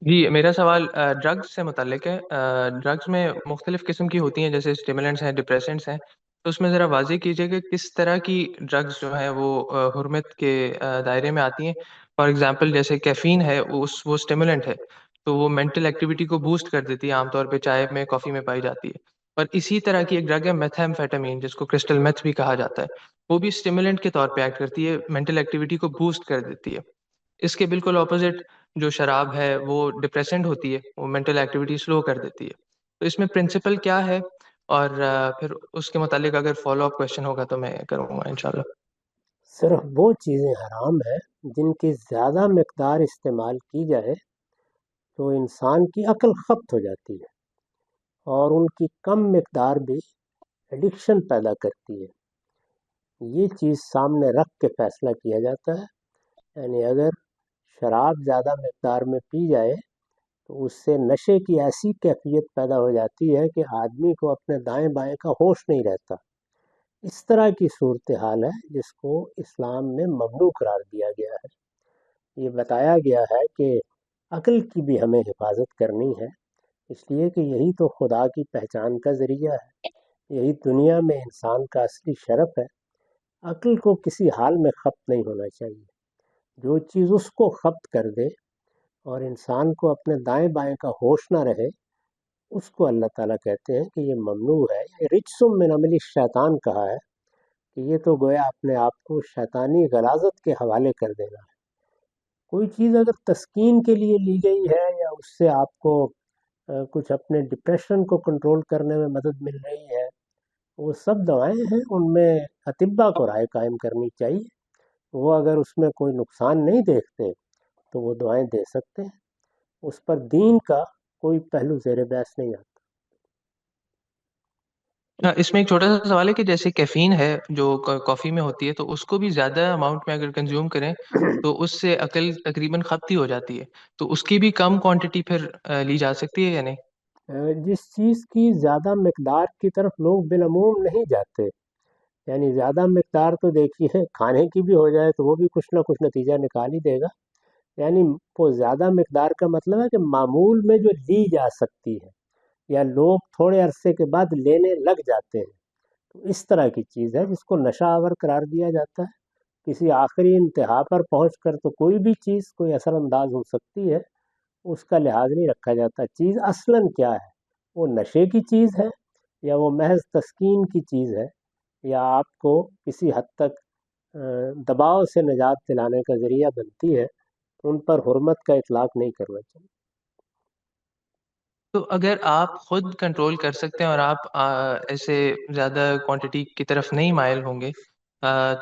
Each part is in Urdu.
جی میرا سوال ڈرگس سے متعلق ہے۔ ڈرگس میں مختلف قسم کی ہوتی ہیں، جیسے اسٹیمولنٹس ہیں، ڈپریسنٹس ہیں، تو اس میں ذرا واضح کیجیے کہ کس طرح کی ڈرگس جو ہیں وہ حرمت کے دائرے میں آتی ہیں۔ فار ایگزامپل جیسے کیفین ہے، وہ اسٹیمولنٹ ہے، تو وہ مینٹل ایکٹیویٹی کو بوسٹ کر دیتی ہے، عام طور پہ چائے میں، کافی میں پائی جاتی ہے۔ اور اسی طرح کی ایک ڈرگ ہے میتھامفیٹامین، جس کو کرسٹل میتھ بھی کہا جاتا ہے، وہ بھی اسٹیمولنٹ کے طور پہ ایکٹ کرتی ہے، مینٹل ایکٹیویٹی کو بوسٹ کر دیتی ہے۔ اس کے بالکل اپوزٹ جو شراب ہے وہ ڈپریسنٹ ہوتی ہے، وہ مینٹل ایکٹیویٹی سلو کر دیتی ہے۔ تو اس میں پرنسپل کیا ہے؟ اور پھر اس کے متعلق اگر فالو اپ کوشچن ہوگا تو میں کروں گا انشاءاللہ۔ صرف وہ چیزیں حرام ہیں جن کی زیادہ مقدار استعمال کی جائے تو انسان کی عقل ختم ہو جاتی ہے، اور ان کی کم مقدار بھی ایڈکشن پیدا کرتی ہے۔ یہ چیز سامنے رکھ کے فیصلہ کیا جاتا ہے، یعنی اگر شراب زیادہ مقدار میں پی جائے تو اس سے نشے کی ایسی کیفیت پیدا ہو جاتی ہے کہ آدمی کو اپنے دائیں بائیں کا ہوش نہیں رہتا۔ اس طرح کی صورتحال ہے جس کو اسلام میں ممنوع قرار دیا گیا ہے۔ یہ بتایا گیا ہے کہ عقل کی بھی ہمیں حفاظت کرنی ہے، اس لیے کہ یہی تو خدا کی پہچان کا ذریعہ ہے، یہی دنیا میں انسان کا اصلی شرف ہے۔ عقل کو کسی حال میں ختم نہیں ہونا چاہیے۔ جو چیز اس کو ختم کر دے اور انسان کو اپنے دائیں بائیں کا ہوش نہ رہے، اس کو اللہ تعالیٰ کہتے ہیں کہ یہ ممنوع ہے۔ یہ رجسم من عمل الشیطان کہا ہے کہ یہ تو گویا اپنے آپ کو شیطانی غلاظت کے حوالے کر دینا ہے۔ کوئی چیز اگر تسکین کے لیے لی گئی ہے یا اس سے آپ کو کچھ اپنے ڈپریشن کو کنٹرول کرنے میں مدد مل رہی ہے، وہ سب دوائیں ہیں، ان میں اطباء کو رائے قائم کرنی چاہیے۔ وہ اگر اس میں کوئی نقصان نہیں دیکھتے تو وہ دعائیں دے سکتے ہیں، اس پر دین کا کوئی پہلو زیر بحث نہیں آتا۔ اس میں ایک چھوٹا سا سوال ہے کہ جیسے کیفین ہے جو کافی میں ہوتی ہے، تو اس کو بھی زیادہ اماؤنٹ میں اگر کنزیوم کریں تو اس سے عقل تقریباً ختم ہی ہو جاتی ہے، تو اس کی بھی کم کوانٹٹی پھر لی جا سکتی ہے یا نہیں؟ جس چیز کی زیادہ مقدار کی طرف لوگ بالعموم نہیں جاتے، یعنی زیادہ مقدار تو دیکھیے کھانے کی بھی ہو جائے تو وہ بھی کچھ نہ کچھ نتیجہ نکال ہی دے گا، یعنی وہ زیادہ مقدار کا مطلب ہے کہ معمول میں جو لی جا سکتی ہے یا لوگ تھوڑے عرصے کے بعد لینے لگ جاتے ہیں، تو اس طرح کی چیز ہے جس کو نشہ آور قرار دیا جاتا ہے۔ کسی آخری انتہا پر پہنچ کر تو کوئی بھی چیز کوئی اثر انداز ہو سکتی ہے، اس کا لحاظ نہیں رکھا جاتا۔ چیز اصلاً کیا ہے، وہ نشے کی چیز ہے یا وہ محض تسکین کی چیز ہے، یا آپ کو کسی حد تک دباؤ سے نجات دلانے کا ذریعہ بنتی ہے، ان پر حرمت کا اطلاق نہیں کرنا چاہیے۔ تو اگر آپ خود کنٹرول کر سکتے ہیں اور آپ ایسے زیادہ کوانٹٹی کی طرف نہیں مائل ہوں گے،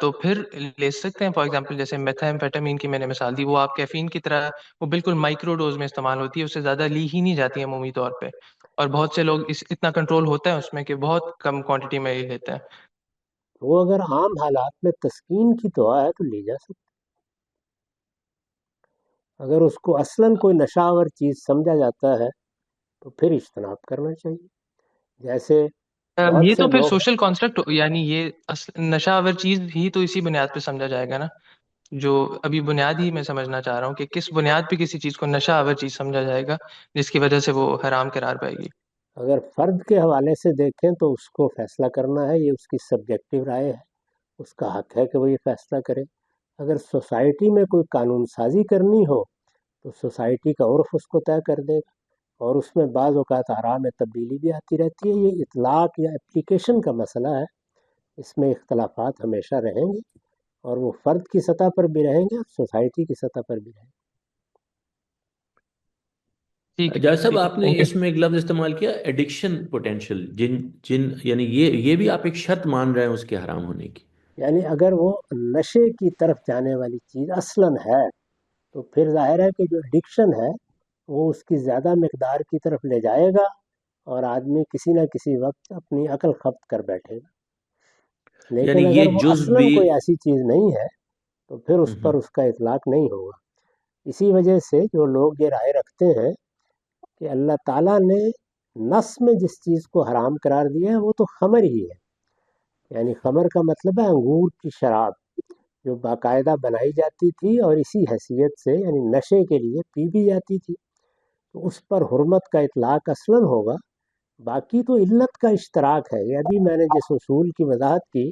تو پھر لے سکتے ہیں۔ فار ایگزامپل جیسے میتھامفیٹامین کی میں نے مثال دی، وہ آپ کیفین کی طرح وہ بالکل مائکرو ڈوز میں استعمال ہوتی ہے، اس سے زیادہ لی ہی نہیں جاتی ہے عمومی طور پہ، اور بہت سے لوگ اتنا کنٹرول ہوتا ہے اس میں کہ بہت کم کوانٹٹی میں ہی لیتے ہیں۔ وہ اگر عام حالات میں تسکین کی دعا ہے تو لی جا سکتی، اگر اس کو اصلاً کوئی نشہ آور چیز سمجھا جاتا ہے تو پھر اجتناب کرنا چاہیے۔ جیسے بہت یہ سے تو پھر لوگ سوشل کانسٹرکٹ، یعنی یہ نشہ آور چیز ہی تو اسی بنیاد پہ سمجھا جائے گا نا، جو ابھی بنیاد ہی میں سمجھنا چاہ رہا ہوں کہ کس بنیاد پہ کسی چیز کو نشہ آور چیز سمجھا جائے گا جس کی وجہ سے وہ حرام قرار پائے گی۔ اگر فرد کے حوالے سے دیکھیں تو اس کو فیصلہ کرنا ہے، یہ اس کی سبجیکٹیو رائے ہے، اس کا حق ہے کہ وہ یہ فیصلہ کرے۔ اگر سوسائٹی میں کوئی قانون سازی کرنی ہو تو سوسائٹی کا عرف اس کو طے کر دے گا، اور اس میں بعض اوقات آراء میں تبدیلی بھی آتی رہتی ہے۔ یہ اطلاق یا اپلیکیشن کا مسئلہ ہے، اس میں اختلافات ہمیشہ رہیں گے، اور وہ فرد کی سطح پر بھی رہیں گے اور سوسائٹی کی سطح پر بھی رہیں گے۔ ٹھیک ہے، جاوید صاحب، ٹھیک ہے، آپ نے تھینک یو۔ اس میں ایک لفظ استعمال کیا، ایڈکشن پوٹینشیل، جن جن یعنی یہ بھی آپ ایک شرط مان رہے ہیں اس کے حرام ہونے کی؟ یعنی اگر وہ نشے کی طرف جانے والی چیز اصلاً ہے تو پھر ظاہر ہے کہ جو ایڈکشن ہے وہ اس کی زیادہ مقدار کی طرف لے جائے گا، اور آدمی کسی نہ کسی وقت اپنی عقل ختم کر بیٹھے گا۔ یعنی لیکن اگر یہ وہ جز اصلاً بھی کوئی ایسی چیز نہیں ہے تو پھر اس ہم، پر اس کا اطلاق نہیں ہوگا۔ اسی وجہ سے جو لوگ یہ رائے رکھتے ہیں کہ اللہ تعالیٰ نے نص میں جس چیز کو حرام قرار دیا ہے وہ تو خمر ہی ہے، یعنی خمر کا مطلب ہے انگور کی شراب، جو باقاعدہ بنائی جاتی تھی اور اسی حیثیت سے یعنی نشے کے لیے پی بھی جاتی تھی۔ تو اس پر حرمت کا اطلاق اصلاً ہوگا. باقی تو علت کا اشتراک ہے. یہ ابھی میں نے جس اصول کی وضاحت کی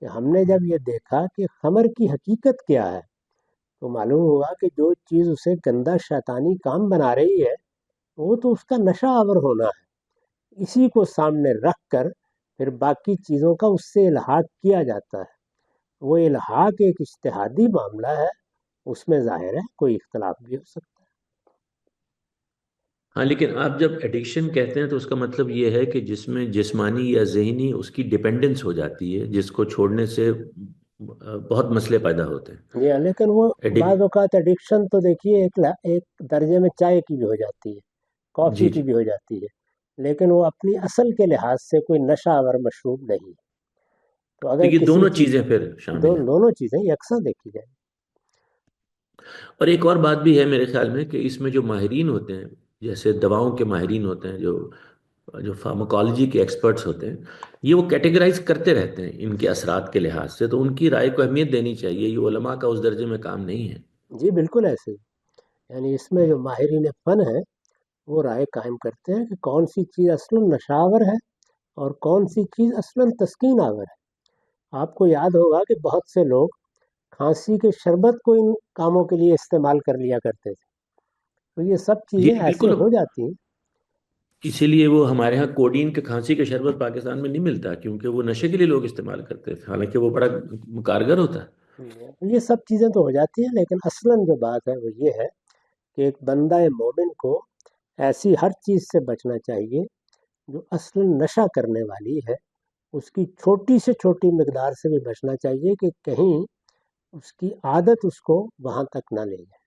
کہ ہم نے جب یہ دیکھا کہ خمر کی حقیقت کیا ہے تو معلوم ہوا کہ جو چیز اسے گندا شیطانی کام بنا رہی ہے وہ تو اس کا نشہ آور ہونا ہے. اسی کو سامنے رکھ کر پھر باقی چیزوں کا اس سے الحاق کیا جاتا ہے. وہ الحاق ایک اجتہادی معاملہ ہے، اس میں ظاہر ہے کوئی اختلاف بھی ہو سکتا ہے. ہاں، لیکن آپ جب ایڈکشن کہتے ہیں تو اس کا مطلب یہ ہے کہ جس میں جسمانی یا ذہنی اس کی ڈیپینڈنس ہو جاتی ہے، جس کو چھوڑنے سے بہت مسئلے پیدا ہوتے ہیں. جی ہاں، لیکن وہ بعض اوقات ایڈکشن تو دیکھیے ایک درجے میں چائے کی بھی ہو جاتی ہے، کافی جی کی جی، بھی ہو جاتی ہے، لیکن وہ اپنی اصل کے لحاظ سے کوئی نشہ آور مشروب نہیں. تو تو اگر یہ کسی دونوں چیز چیزیں پھر شامل ہیں. دونوں چیزیں یکساں دیکھی جائیں. اور ایک اور بات بھی ہے میرے خیال میں کہ اس میں جو ماہرین ہوتے ہیں، جیسے دواؤں کے ماہرین ہوتے ہیں، جو فارماکالوجی کے ایکسپرٹس ہوتے ہیں، یہ وہ کیٹیگرائز کرتے رہتے ہیں ان کے اثرات کے لحاظ سے، تو ان کی رائے کو اہمیت دینی چاہیے. یہ علماء کا اس درجے میں کام نہیں ہے. جی بالکل ایسے ہی. یعنی اس میں جو ماہرین فن ہیں وہ رائے قائم کرتے ہیں کہ کون سی چیز اصلاً نشاور ہے اور کون سی چیز اصلاً تسکین آور ہے. آپ کو یاد ہوگا کہ بہت سے لوگ کھانسی کے شربت کو ان کاموں کے لیے استعمال کر لیا کرتے تھے. تو یہ سب جی چیزیں جی، ایسے بالکل. ہو جاتی ہیں. اسی لیے وہ ہمارے ہاں کوڈین کے کھانسی کا شربت پاکستان میں نہیں ملتا، کیونکہ وہ نشے کے لیے لوگ استعمال کرتے تھے، حالانکہ وہ بڑا کارگر ہوتا ہے. یہ سب چیزیں تو ہو جاتی ہیں، لیکن اصلاً جو بات ہے وہ یہ ہے کہ ایک بندہ مومن کو ایسی ہر چیز سے بچنا چاہیے جو اصلاً نشہ کرنے والی ہے. اس کی چھوٹی سے چھوٹی مقدار سے بھی بچنا چاہیے کہ کہیں اس کی عادت اس کو وہاں تک نہ لے جائے.